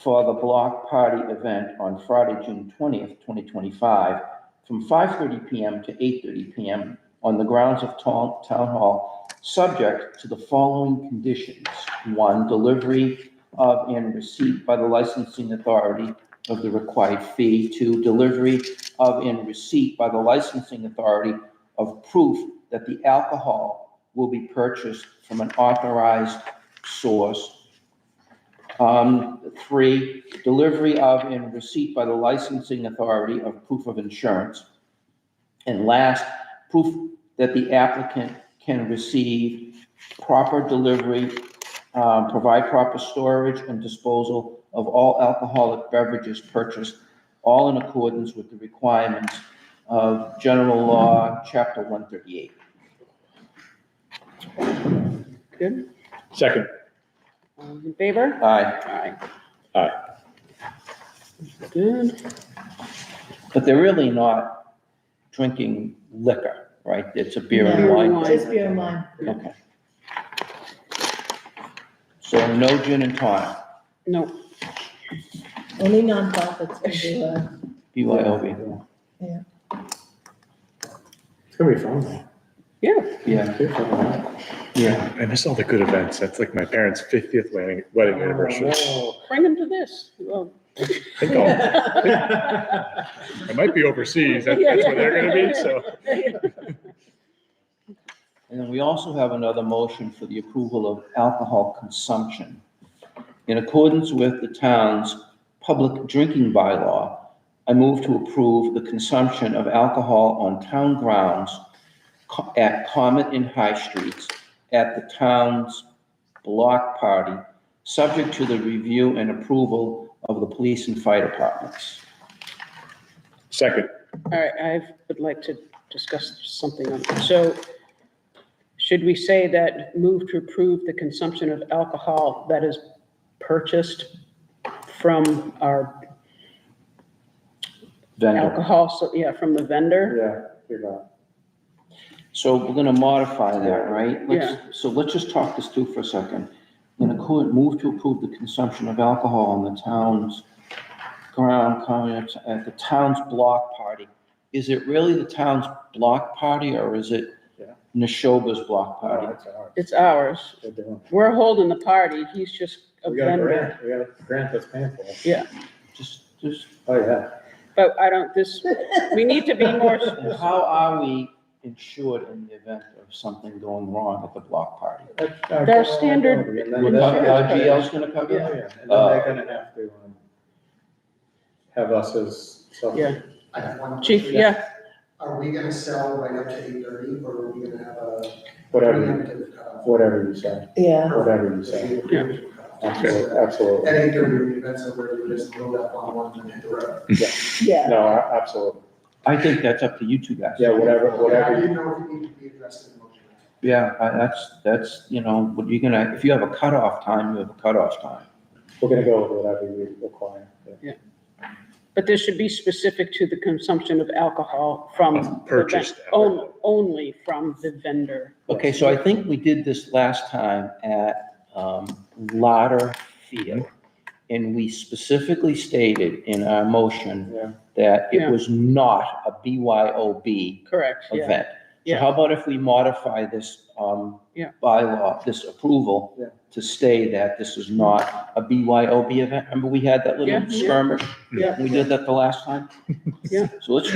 for the block party event on Friday, June 20th, 2025, from 5:30 PM to 8:30 PM on the grounds of Town Hall, subject to the following conditions. One, delivery of and receipt by the licensing authority of the required fee. Two, delivery of and receipt by the licensing authority of proof that the alcohol will be purchased from an authorized source. Three, delivery of and receipt by the licensing authority of proof of insurance. And last, proof that the applicant can receive proper delivery, provide proper storage and disposal of all alcoholic beverages purchased, all in accordance with the requirements of General Law, Chapter 138. good. Second. All in favor? Aye. Aye. Aye. Good. But they're really not drinking liquor, right? It's a beer and Beer wine. and wine. Just beer and wine. Okay. So no gin and tonic, No, Only nonprofits can do BYOB. It's gonna be fun though. yeah. Yeah, Good fun. yeah. I miss all the good events. That's like my parents' 50th wedding anniversary. Bring them to this. Well, I think I might be overseas. That's where they're gonna be, so. And then we also have another motion for the approval of alcohol consumption. In accordance with the town's public drinking bylaw, I move to approve the consumption of alcohol on town grounds at Comet and High Streets at the town's block party, subject to the review and approval of the police and fire departments. Second. all right, I would like to discuss something on this. So should we say that move to approve the consumption of alcohol that is purchased from our Vendor. alcohol, so, yeah, from the vendor? Yeah, you're right. So we're gonna modify that, right? So let's just talk this through for a second. In accord, move to approve the consumption of alcohol on the town's ground, at the town's block party. Is it really the town's block party or is it Yeah. Neshoba's block Oh, party? that's ours. It's ours. They're doing- We're holding the party. He's just a We got a vendor. grant, we got a grant that's paying for it. Just, Oh, yeah. but I don't, we need to be more, And how are we insured in the event of something going wrong at the block party? Their standard- And then Would GL's gonna cover Yeah, it? yeah, and then they're gonna have to, have us as self. Yeah. I have one. chief, question. yeah, Are we gonna sell right up to 8:30, or are we gonna have a Whatever, preemptive cutoff? whatever you say, Yeah. whatever you say. Absolutely, absolutely. At 8:30, the event's over, we just load up on one and hit the road. Yeah. No, absolutely. I think that's up to you two guys. Yeah, whatever, I whatever. didn't know if it needed to be addressed in the motion. Yeah, that's, you know, what you're gonna, if you have a cutoff time, you have a cutoff time. We're gonna go with whatever you require. Yeah. but this should be specific to the consumption of alcohol from. the Purchased ven- on- Only from the vendor. Okay, so I think we did this last time at Lauder Field. And we specifically stated in our motion Yeah. that Yeah. it was not a BYOB Correct, yeah. event. So Yeah. how about if we modify this Yeah. bylaw, this approval, Yeah. to say that this is not a BYOB event? Remember we had that Yeah, little yeah. skirmish? Yeah. We did that the last time? Yeah. So let's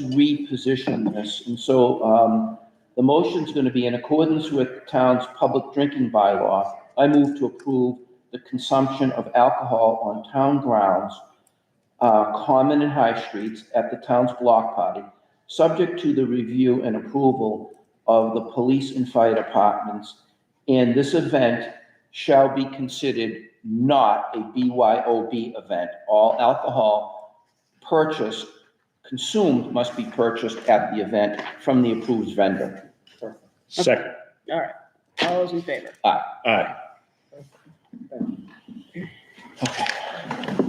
reposition this. And so the motion's going to be in accordance with the town's public drinking bylaw. I move to approve the consumption of alcohol on town grounds, common and high streets at the town's block party, subject to the review and approval of the police and fire departments. And this event shall be considered not a BYOB event. All alcohol purchased, consumed must be purchased at the event from the approved vendor. Second. All right, all those in favor? Aye.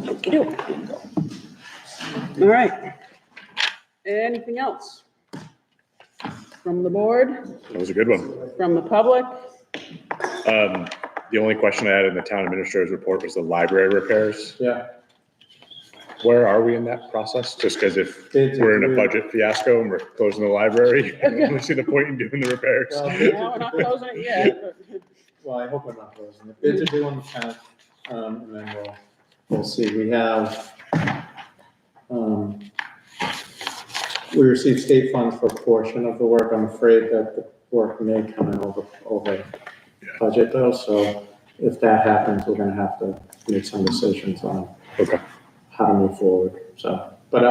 Okey-doke. All right. Anything else? From the board, That was a good one. from the public? The only question I had in the town administrator's report was the library repairs. Yeah. Where are we in that process? Just because if Bids are we're in a due. budget fiasco and we're closing the library, I don't see the point in doing the repairs. Well, No, we're not closing it yet, but Well, I hope we're not closing. The bids are due on the 10th, and then we'll see. We have, we received state funds for a portion of the work. I'm afraid that the work may come in over budget though, so if that happens, we're gonna have to make some decisions on Okay. how to move forward, so. But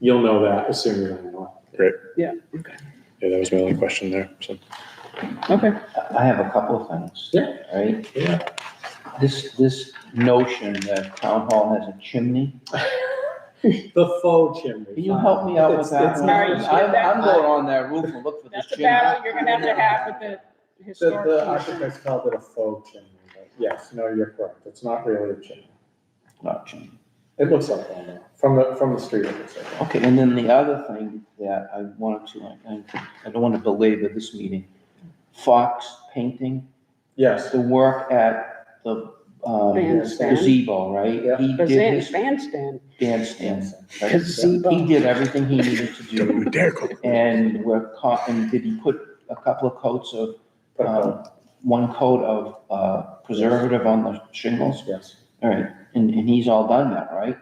you'll know that as soon as I know it. yeah, okay. Yeah, that was my only question there, so. Okay, I have a couple of things. Yeah. Right? Yeah. This notion that town hall has a chimney, The faux chimney. can you help me out with that? It's one? not- Sorry, I'm going on that roof and look for this that's a chimney. battle you're gonna have with the The historic commission. architects called it a faux chimney, but yes, no, you're correct. It's not really a chimney. Not chimney. It looks like one though. From the street, it looks like one. Okay, and then the other thing that I wanted to, I don't want to belabor this meeting. Fox Painting, Yes, the work at the Bandstand. gazebo, right? Yeah. He The did his bandstand. bandstand. right? Gazebo. He did everything he needed to Don't you do. dare call. And and did he put a couple of coats of, one coat of preservative on the shingles? yes, All right, and he's all done that, right?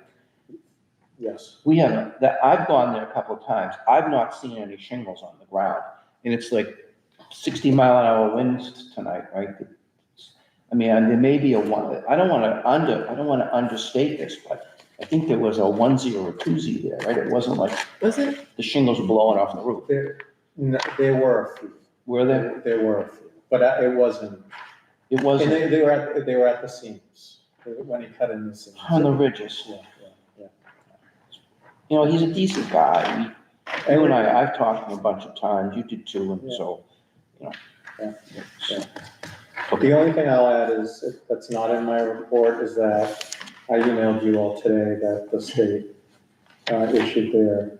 yes. We haven't, I've gone there a couple of times. I've not seen any shingles on the ground. And it's like 60-mile-an-hour winds tonight, right? I mean, and there may be I don't want to understate this, but I think there was a onesie or a twosie there, right? It wasn't like Was it? the shingles were blowing off the roof. There were a few. Were there? There were a few, but it wasn't. It And wasn't they were at the seams, when he cut in the seams. on the ridges. Yeah, yeah, You know, he's a decent guy. You and I've talked to him a bunch of times. You did too, and so, you know. Yeah, yeah. The only thing I'll add is, that's not in my report, is that I emailed you all today that the state issued their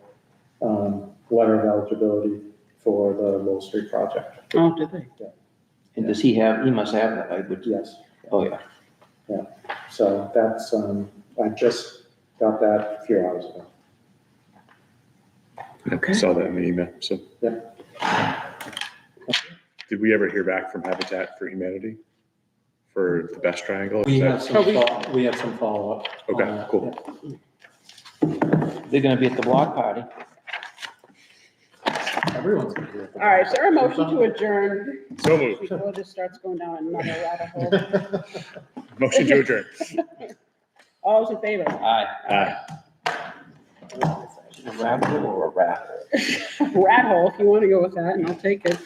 letter of eligibility for the Lowell Street project. Oh, did they? And does he must have that, I would. Yes, Oh, yeah. so that's, I just got that a few hours ago. Okay. Saw that in the email, so. Yeah. Did we ever hear back from Habitat for Humanity for the best triangle? We Is have that- some, we have some follow-up. on Okay, that, cool. yeah. They're gonna be at the block party. Everyone's gonna do it. All right, is there a motion to adjourn So moved. before this starts going down another rabbit hole? Motion to adjourn. All those in favor? Aye. Aye. A raffle or a raffle? Rat hole, if you want to go with that, and I'll take it.